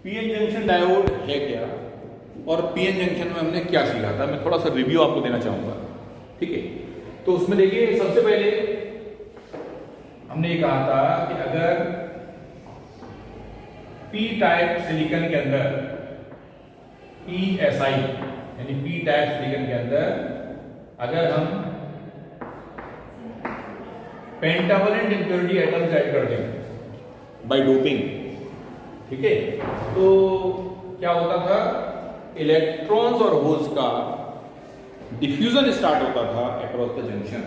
PN junction diode है क्या और पीएन जंक्शन में हमने क्या सीखा था, मैं थोड़ा सा रिव्यू आपको देना चाहूंगा। ठीक है, तो उसमें देखिए सबसे पहले हमने ये कहा था कि अगर पी टाइप सिलिकॉन के अंदर PSI यानी पी टाइप सिलिकॉन के अंदर अगर हम पेंटावलेंट इंप्योरिटी एटम्स ऐड कर दें बाय डोपिंग, ठीक है, तो क्या होता था, इलेक्ट्रॉन्स और होल्स का डिफ्यूजन स्टार्ट होता था अक्रॉस द जंक्शन।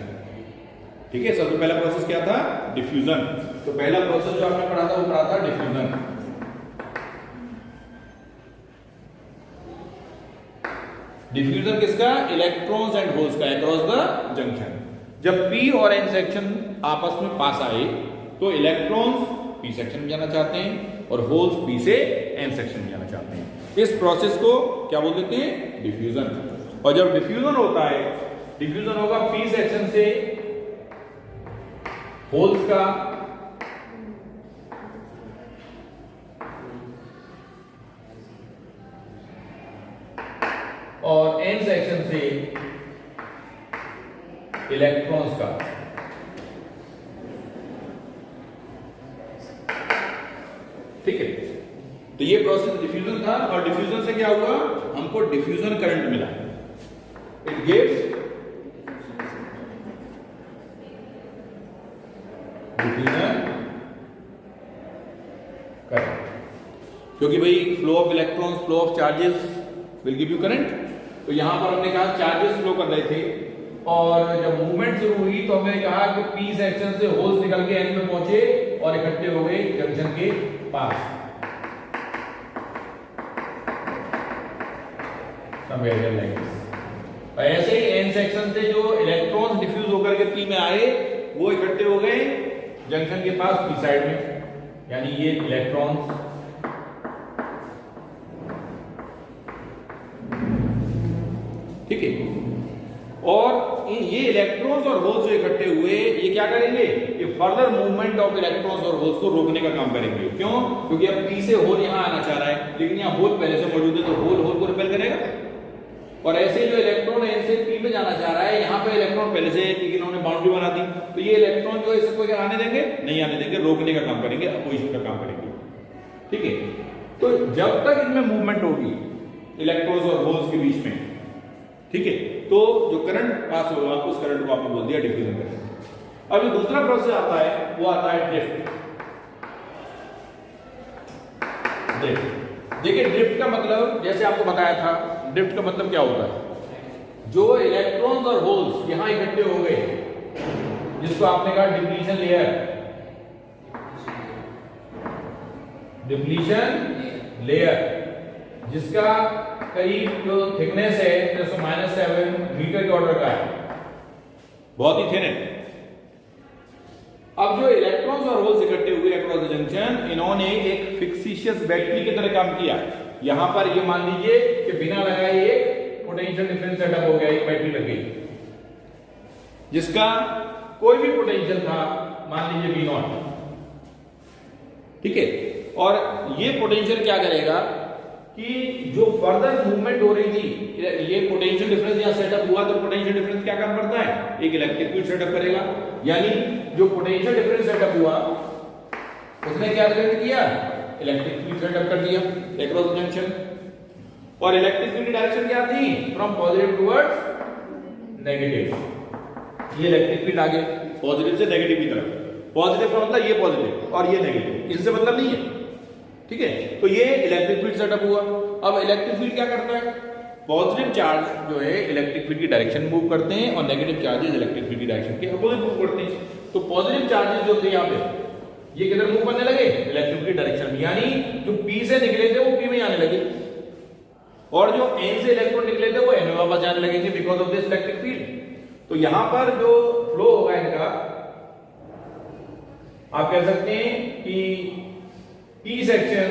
ठीक है, सबसे पहला प्रोसेस क्या था, डिफ्यूजन। तो पहला प्रोसेस जो आपने पढ़ा था वो पढ़ा था डिफ्यूजन। डिफ्यूजन किसका, इलेक्ट्रॉन्स एंड होल्स का अक्रॉस द जंक्शन। जब पी और एन सेक्शन आपस में पास आए तो इलेक्ट्रॉन्स पी सेक्शन में जाना चाहते हैं और होल्स पी से एन सेक्शन में जाना चाहते हैं। इस प्रोसेस को क्या बोल देते हैं, डिफ्यूजन। और जब डिफ्यूजन होता है, डिफ्यूजन होगा पी सेक्शन से होल्स का और एन सेक्शन से इलेक्ट्रॉन्स का। ठीक है, तो ये प्रोसेस डिफ्यूजन था और डिफ्यूजन से क्या हुआ, हमको डिफ्यूजन करंट मिला। इट गिव्स डिफ्यूजन करंट, क्योंकि भाई flow of electrons, flow of charges will give you current. तो यहां पर हमने कहा चार्जेस फ्लो कर रहे थे और जब मूवमेंट शुरू हुई तो हमने कहा कि पी सेक्शन से होल्स निकल के एन में पहुंचे और इकट्ठे हो गए जंक्शन के पास। ऐसे ही एन सेक्शन से जो इलेक्ट्रॉन्स डिफ्यूज होकर के पी में आए वो इकट्ठे हो गए जंक्शन के पास पी साइड में, यानी ये इलेक्ट्रॉन्स। ठीक है, और ये इलेक्ट्रॉन्स और होल्स जो इकट्ठे हुए ये क्या करेंगे, ये फर्दर मूवमेंट ऑफ इलेक्ट्रॉन्स और होल्स को रोकने का काम करेंगे। क्यों, क्योंकि अब पी से होल यहां आना चाह रहा है लेकिन यहां होल पहले से मौजूद है तो होल होल को रिपेल करेगा। और ऐसे जो इलेक्ट्रॉन एन से पी में जाना चाह रहा है, यहां पे इलेक्ट्रॉन पहले से इन्होंने बाउंड्री बना दी, तो ये इलेक्ट्रॉन जो है इसको क्या आने देंगे, नहीं आने देंगे, रोकने का काम करेंगे, अपोजिशन का काम करेंगे। ठीक है, तो जब तक इनमें मूवमेंट होगी इलेक्ट्रॉन्स और होल्स के बीच में, ठीक है, तो जो करंट पास होगा उस करंट को आपने बोल दिया डिफ्यूजन करंट। अब जो दूसरा प्रोसेस आता है वो आता है ड्रिफ्ट। देखिए ड्रिफ्ट का मतलब जैसे आपको बताया था, ड्रिफ्ट का मतलब क्या होता है, जो इलेक्ट्रॉन्स और होल्स यहां इकट्ठे हो गए जिसको आपने कहा डिप्लीशन लेयर, डिप्लीशन लेयर, जिसका करीब जो थिकनेस है -7 मीटर के ऑर्डर का है, बहुत ही थिन है। अब जो इलेक्ट्रॉन्स और होल्स इकट्ठे हुए अक्रॉस द जंक्शन, इन्होंने एक फिक्सिशियस बैटरी की तरह काम किया। यहां पर ये मान लीजिए कि बिना लगाए एक पोटेंशियल डिफरेंस सेटअप हो गया, एक बैटरी लग गई जिसका कोई भी पोटेंशियल था, मान लीजिए V0। ठीक है, और ये पोटेंशियल क्या करेगा कि जो फर्दर मूवमेंट हो रही थी, ये पोटेंशियल डिफरेंस यहां सेटअप हुआ तो पोटेंशियल डिफरेंस क्या काम करता है, एक इलेक्ट्रिक फील्ड सेटअप करेगा। यानी जो पोटेंशियल डिफरेंस सेटअप हुआ उसने क्या किया, इलेक्ट्रिक फील्ड सेटअप कर दिया अक्रॉस जंक्शन। और इलेक्ट्रिक फील्ड की डायरेक्शन क्या थी, फ्रॉम पॉजिटिव टुवर्ड्स नेगेटिव। ये इलेक्ट्रिक फील्ड आगे पॉजिटिव से नेगेटिव की तरफ, पॉजिटिव का मतलब ये पॉजिटिव और ये नेगेटिव, इससे मतलब नहीं है। ठीक है, तो ये इलेक्ट्रिक फील्ड सेटअप हुआ। अब इलेक्ट्रिक फील्ड क्या करता है, पॉजिटिव चार्ज जो है इलेक्ट्रिक फील्ड की डायरेक्शन मूव करते हैं और नेगेटिव चार्जेस इलेक्ट्रिक फील्ड की डायरेक्शन के अपोजिट मूव करते हैं। तो पॉजिटिव चार्जेस जो थे यहाँ पे ये किधर मूव करने लगे, इलेक्ट्रिक फील्ड डायरेक्शन में, यानी जो पी से निकले थे वो पी में आने लगे और जो एन से इलेक्ट्रॉन निकले थे वो एन में वापस जाने लगेंगे because of this electric field. तो यहां पर जो फ्लो होगा इनका, आप कह सकते हैं कि पी सेक्शन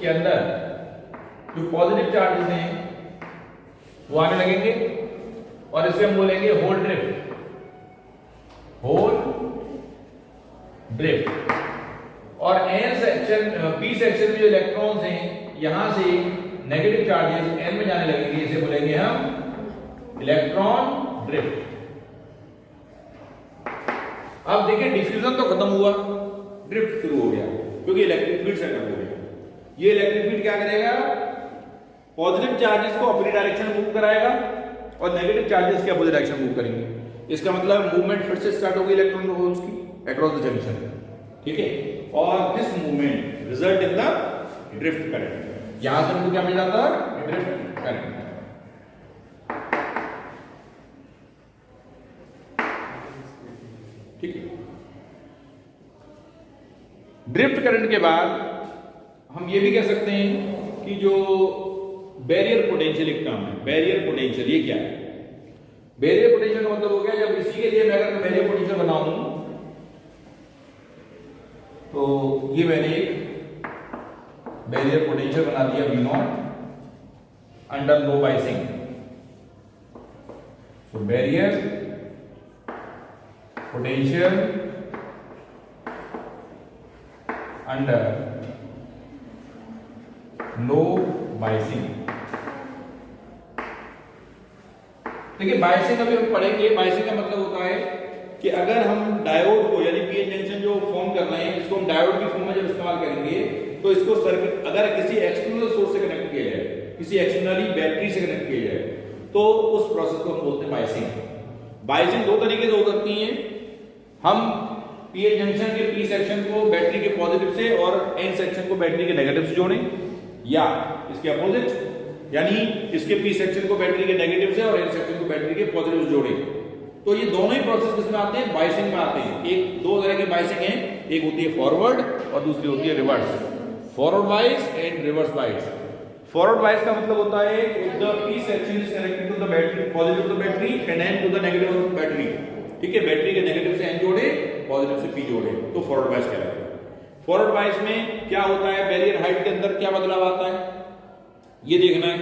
के अंदर जो पॉजिटिव चार्जेस हैं वो आने लगेंगे और इसे हम बोलेंगे होल ड्रिफ्ट, होल ड्रिफ्ट। और एन सेक्शन, पी सेक्शन में जो इलेक्ट्रॉन्स हैं यहां से नेगेटिव चार्जेस n में जाने लगेंगे, इसे बोलेंगे हम इलेक्ट्रॉन ड्रिफ्ट। अब देखिए डिफ्यूजन तो खत्म हुआ, ड्रिफ्ट शुरू हो गया क्योंकि इलेक्ट्रिक फील्ड सेटअप हो गया। ये इलेक्ट्रिक फील्ड क्या करेगा, पॉजिटिव चार्जेस को अपनी डायरेक्शन में मूव कराएगा और नेगेटिव चार्जेस के अपोजिट डायरेक्शन मूव करेंगे। इसका मतलब मूवमेंट फिर से स्टार्ट होगी इलेक्ट्रॉन और होल्स की अक्रॉस द जंक्शन, ठीक है। और this movement result in the drift current. यहां से हमको क्या मिल जाता है, ड्रिफ्ट करंट। ठीक है। ड्रिफ्ट करंट के बाद हम ये भी कह सकते हैं कि जो बैरियर पोटेंशियल एक टर्म है, बैरियर पोटेंशियल, ये क्या है? बैरियर पोटेंशियल का मतलब हो गया, जब इसी के लिए मैं अगर बैरियर पोटेंशियल बनाऊं तो ये मैंने एक बैरियर पोटेंशियल बना दिया V0 अंडर लो बाइसिंग। तो बैरियर पोटेंशियल अंडर लो बाइसिंग। देखिए बाइसिंग अभी हम पढ़ेंगे। बाइसिंग का मतलब होता है कि अगर हम डायोड को, यानी पीएन जंक्शन जो फॉर्म कर रहे हैं, इसको हम डायोड की फॉर्म में जब इस्तेमाल करेंगे तो इसको सर्किट अगर किसी एक्सटर्नल सोर्स से कनेक्ट किया जाए, किसी एक्सटर्नली बैटरी से कनेक्ट किया जाए, तो उस प्रोसेस को हम बोलते हैं बाइसिंग। बाइसिंग दो तरीके से हो सकती है। हम पीएन जंक्शन के पी सेक्शन को बैटरी के पॉजिटिव से और एन सेक्शन को बैटरी के नेगेटिव से जोड़ें, या इसके अपोजिट, यानी इसके पी सेक्शन को बैटरी के नेगेटिव से और एन सेक्शन को बैटरी के पॉजिटिव से जोड़ें। तो ये दोनों ही प्रोसेस किसमें आते हैं, बाइसिंग में आते हैं। एक दो तरह की बाइसिंग है, एक होती है फॉरवर्ड और दूसरी होती है reverse. Forward bias and reverse bias. Forward bias का मतलब होता है the P section is connected to the battery, positive to the battery and N to the negative of the battery. ठीक है, बैटरी के नेगेटिव से एन जोड़े, positive से पी जोड़े, तो फॉरवर्ड बाइस कहलाता है। फॉरवर्ड बाइस में क्या होता है, बैरियर हाइट के अंदर क्या बदलाव आता है ये देखना है।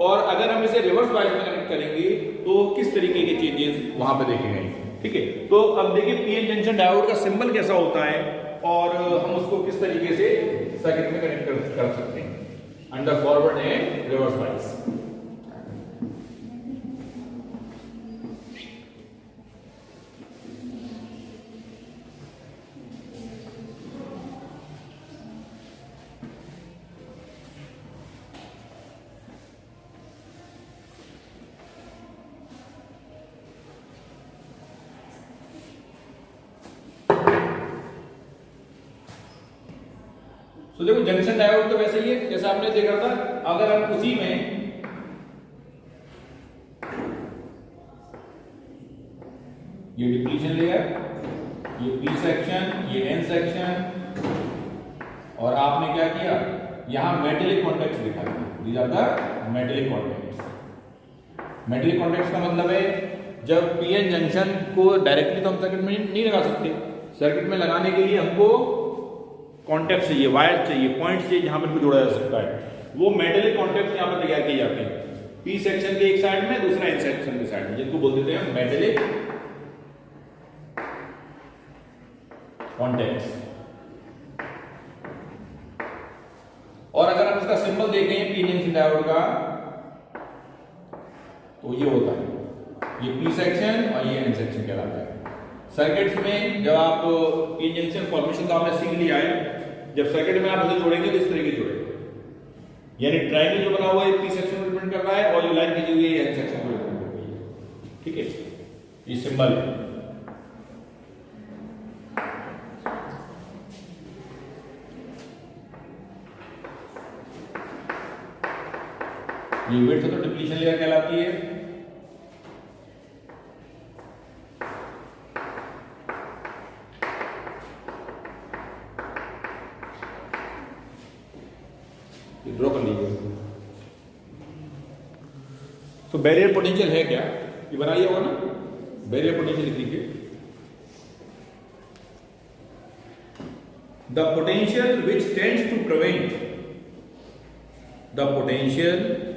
और अगर हम इसे रिवर्स बाइस में कनेक्ट करेंगे तो किस तरीके के चेंजेस वहां पे देखे गए। ठीक है, तो अब देखिए पीएन जंक्शन डायोड का सिंबल कैसा होता है और हम उसको किस तरीके से सर्किट में कनेक्ट कर सकते हैं अंडर फॉरवर्ड एंड रिवर्स बाइस। तो देखो जंक्शन डायोड तो वैसे ही है जैसा आपने देखा था। अगर हम उसी में ये डिप्लीशन लेयर, ये पी सेक्शन, ये एन सेक्शन, और आपने क्या किया, यहां मेटेलिक कॉन्टैक्ट्स दिखा दिए। These are the metallic contacts. Metallic contacts का मतलब है जब पीएन जंक्शन को डायरेक्टली तो हम सर्किट में नहीं लगा सकते, सर्किट में लगाने के लिए हमको कॉन्टैक्ट चाहिए, वायर चाहिए, पॉइंट्स चाहिए जहां पर इनको जोड़ा जा सकता है। वो मेटेलिक कॉन्टैक्ट यहां पर तैयार किए जाते हैं, पी सेक्शन के एक साइड में, दूसरा एन सेक्शन के साइड में, जिनको बोल देते हैं मेटेलिक कॉन्टैक्ट्स। और अगर हम इसका सिंबल देखें पी जंक्शन डायोड का तो ये होता है, ये पी सेक्शन और ये एन सेक्शन कहलाता है। सर्किट्स में जब आप पी जंक्शन फॉर्मेशन तो आपने सीख लिया है, जब सर्किट में आप इसे जोड़ेंगे तो इस तरीके जोड़ेंगे, यानी ट्रायंगल जो बना हुआ है पी सेक्शन को रिप्रेजेंट कर रहा है और ये लाइन खींची हुई है एन सेक्शन को रिप्रेजेंट कर रही है। ठीक है, ये सिंबल है। ये विड्थ तो डिप्लीशन लेयर कहलाती है। ड्रॉ कर लीजिए। तो बैरियर पोटेंशियल है क्या, ये बनाइए होगा ना, बैरियर पोटेंशियल लिख लीजिए। The potential which tends to prevent, the potential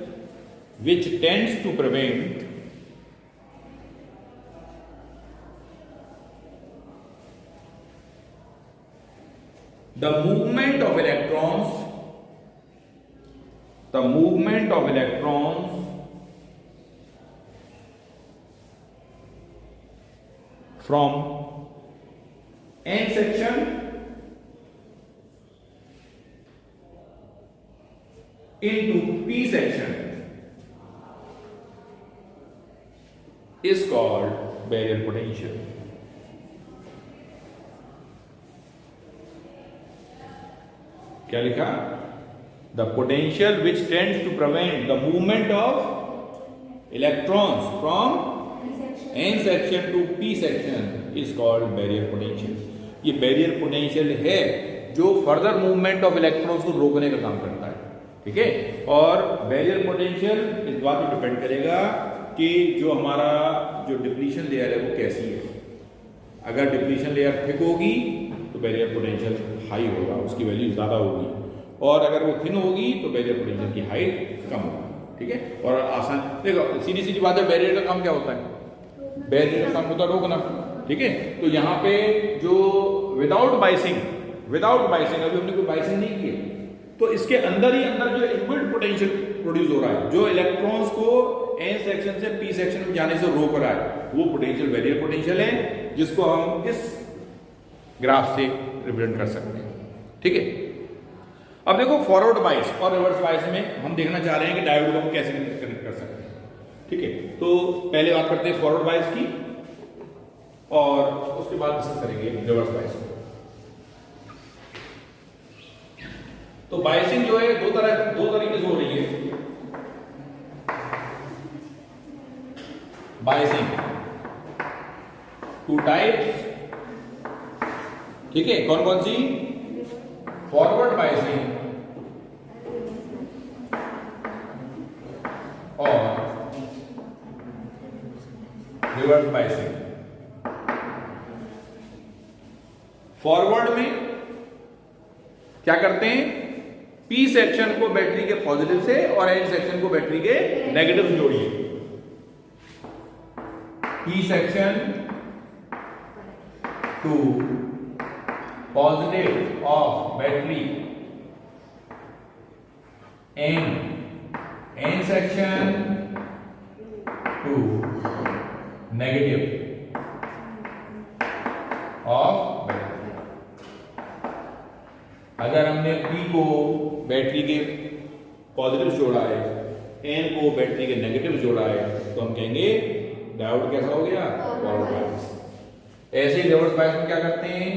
which tends to prevent the movement of electrons the movement of electrons from N section into P section is called barrier potential. क्या लिखा? The potential which tends to prevent the movement of electrons from N section to P section is called barrier potential. ये barrier potential है जो further movement of electrons को रोकने का काम करता है, ठीक है। और बैरियर पोटेंशियल इस बात पर डिपेंड करेगा कि जो हमारा जो डिप्लीशन लेयर है वो कैसी है। अगर डिप्लीशन लेयर थिक होगी तो बैरियर पोटेंशियल हाई होगा, उसकी वैल्यू ज़्यादा होगी, और अगर वो थिन होगी तो बैरियर पोटेंशियल की हाइट कम होगी, ठीक है। और आसान देखो, सीधी सीधी बात है, बैरियर का काम क्या होता है? बैरियर का काम होता है रोकना, ठीक है। तो यहाँ पे जो विदाउट बाइसिंग अभी हमने कोई बाइसिंग नहीं की है, तो इसके अंदर ही अंदर जो इनबिल्ट पोटेंशियल प्रोड्यूस हो रहा है, जो इलेक्ट्रॉन्स को एन सेक्शन से पी सेक्शन में जाने से रोक रहा है, वो पोटेंशियल बैरियर पोटेंशियल है, जिसको हम इस ग्राफ से रिप्रेजेंट कर सकते हैं, ठीक है। अब देखो फॉरवर्ड बायस और रिवर्स बायस में हम देखना चाह रहे हैं कि डायोड को हम कैसे कनेक्ट कर सकते हैं, ठीक है। तो पहले बात करते हैं फॉरवर्ड बायस की और उसके बाद डिस्कस करेंगे रिवर्स बायस को। तो बायसिंग जो है दो तरीके से हो रही है। बायसिंग टू टाइप्स, ठीक है। कौन कौन सी? फॉरवर्ड बायसिंग और रिवर्स बायसिंग। फॉरवर्ड में क्या करते हैं? पी सेक्शन को बैटरी के पॉजिटिव से और एन सेक्शन को बैटरी के नेगेटिव से जोड़िए। P section to positive of battery N section to negative of battery. अगर हमने P को बैटरी के पॉजिटिव जोड़ा है, N को बैटरी के नेगेटिव जोड़ा है, तो हम कहेंगे डायोड कैसा हो गया? Forward bias. ऐसे ही रिवर्स बायस में क्या करते हैं?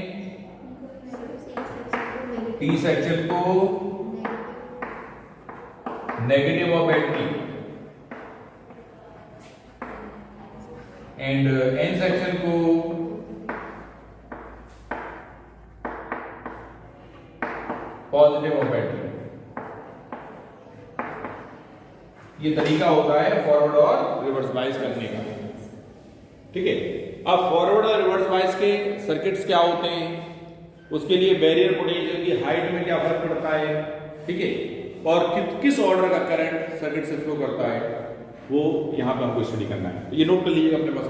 P सेक्शन को negative of battery and N section को पॉजिटिव ऑफ बैटरी। ये तरीका होता है फॉरवर्ड और रिवर्स बायस करने का, ठीक है। अब फॉरवर्ड और रिवर्स बायस के सर्किट्स क्या होते हैं, उसके लिए बैरियर पोटेंशियल की हाइट में क्या फर्क पड़ता है, ठीक है, और किस ऑर्डर का करंट सर्किट से फ्लो करता है, वो यहां पे हमको स्टडी करना है। ये नोट कर लीजिएगा अपने पास।